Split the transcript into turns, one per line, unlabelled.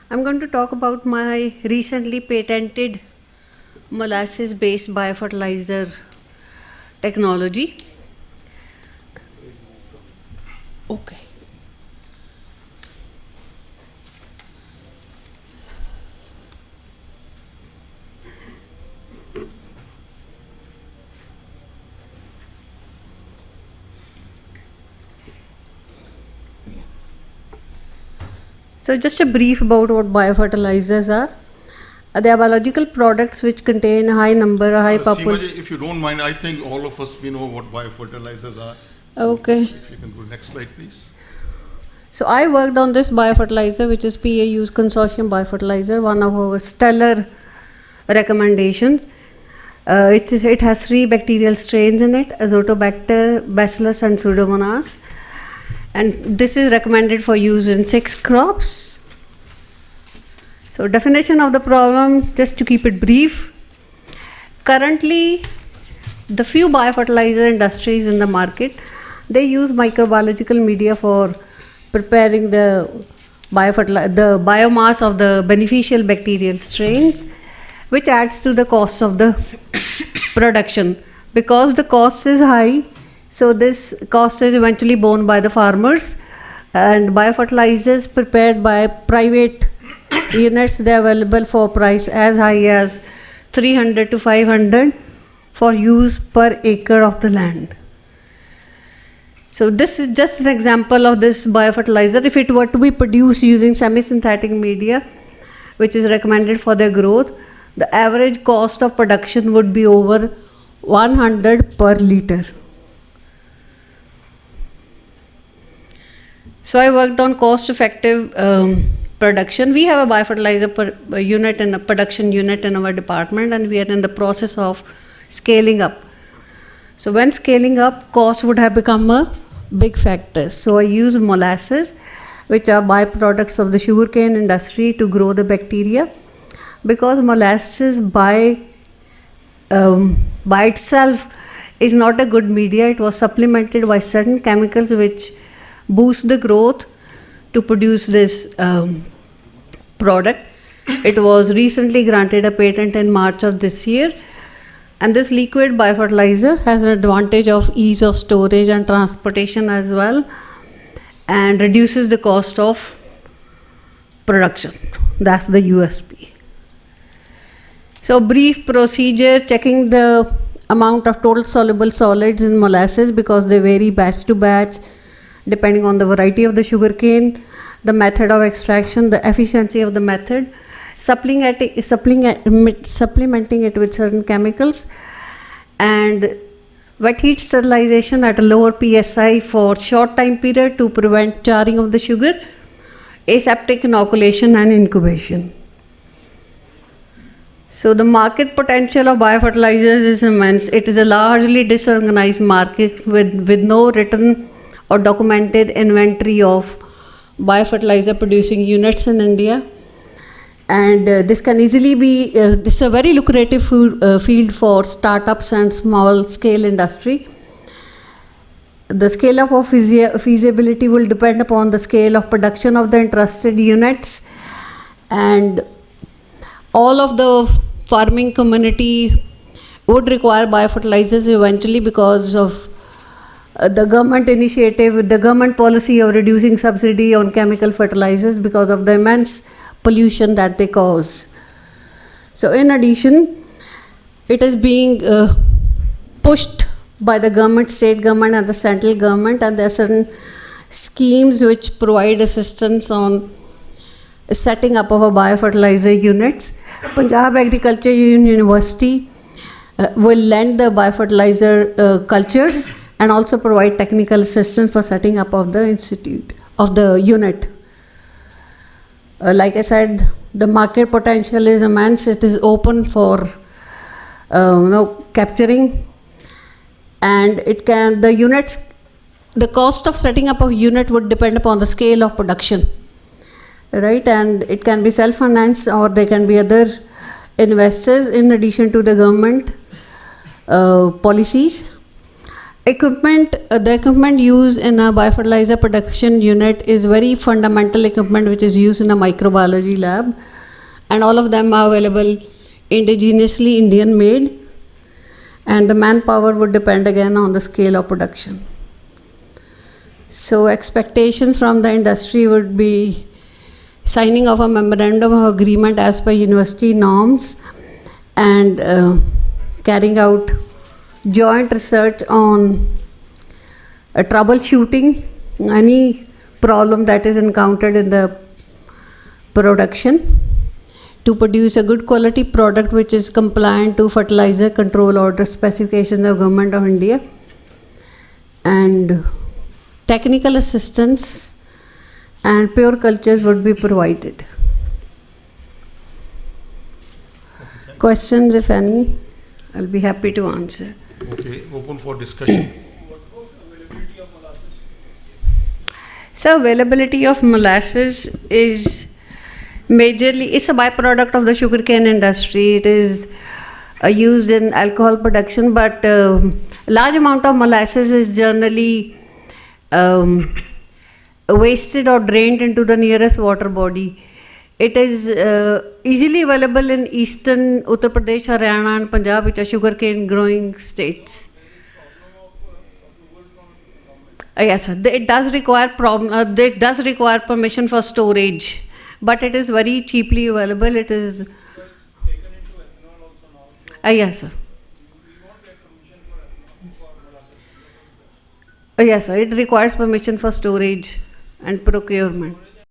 I'm going to talk about my recently patented molasses-based biofertilizer technology. Okay. So just a brief about what biofertilizers are. They are biological products which contain a high number, a high population.
If you don't mind, I think all of us, we know what biofertilizers are. So
Okay.
If you can go next slide, please.
So I worked on this biofertilizer, which is PAU's consortium biofertilizer, one of our stellar recommendations. It has 3 bacterial strains in it: Azotobacter, Bacillus, and Pseudomonas. And this is recommended for use in 6 crops. So definition of the problem, just to keep it brief. Currently, the few biofertilizer industries in the market, they use microbiological media for preparing the biomass of the beneficial bacterial strains, which adds to the cost of the production. Because the cost is high, so this cost is eventually borne by the farmers, and biofertilizers prepared by private units, they are available for price as high as 300 to 500 for use per acre of the land. So this is just an example of this biofertilizer. If it were to be produced using semi-synthetic media, which is recommended for their growth, the average cost of production would be over 100 per liter. So I worked on cost-effective production. We have a biofertilizer unit and a production unit in our department, and we are in the process of scaling up. So when scaling up, cost would have become a big factor. So I use molasses, which are byproducts of the sugarcane industry, to grow the bacteria. Because molasses by itself is not a good media, it was supplemented by certain chemicals which boost the growth to produce this product. It was recently granted a patent in March of this year, and this liquid biofertilizer has an advantage of ease of storage and transportation as well, and reduces the cost of production. That's the USP. So brief procedure: checking the amount of total soluble solids in molasses, because they vary batch to batch depending on the variety of the sugarcane, the method of extraction, the efficiency of the method, supplementing it with certain chemicals, and wet heat sterilization at a lower PSI for short time period to prevent charring of the sugar, aseptic inoculation and incubation. So the market potential of biofertilizers is immense. It is a largely disorganized market with no written or documented inventory of biofertilizer producing units in India. And this can easily be, this is a very lucrative field for startups and small scale industry. The scale of feasibility will depend upon the scale of production of the interested units, and all of the farming community would require biofertilizers eventually because of the government initiative, the government policy of reducing subsidy on chemical fertilizers because of the immense pollution that they cause. So in addition, it is being pushed by the government, state government and the central government, and there are certain schemes which provide assistance on setting up of a biofertilizer units. Panjab Agriculture University will lend the biofertilizer cultures and also provide technical assistance for setting up of the institute, of the unit. Like I said, the market potential is immense. It is open for capturing, and it can, the units, the cost of setting up a unit would depend upon the scale of production, right? And it can be self-financed, or there can be other investors in addition to the government policies. The equipment used in a biofertilizer production unit is very fundamental equipment which is used in a microbiology lab, and all of them are available indigenously Indian made, and the manpower would depend again on the scale of production. So expectation from the industry would be signing of a memorandum of agreement as per university norms, and carrying out joint research on troubleshooting any problem that is encountered in the production to produce a good quality product which is compliant to fertilizer control order specifications of Government of India, and technical assistance and pure cultures would be provided. Questions, if any, I'll be happy to answer.
Okay, open for discussion.
So availability of molasses is majorly, it's a byproduct of the sugarcane industry. It is used in alcohol production, but large amount of molasses is generally wasted or drained into the nearest water body. It is easily available in eastern Uttar Pradesh, Haryana and Panjab, which are sugarcane growing states. Yes, sir. It does require permission for storage, but it is very cheaply available. It is. Yes, sir. Yes, sir. It requires permission for storage and procurement.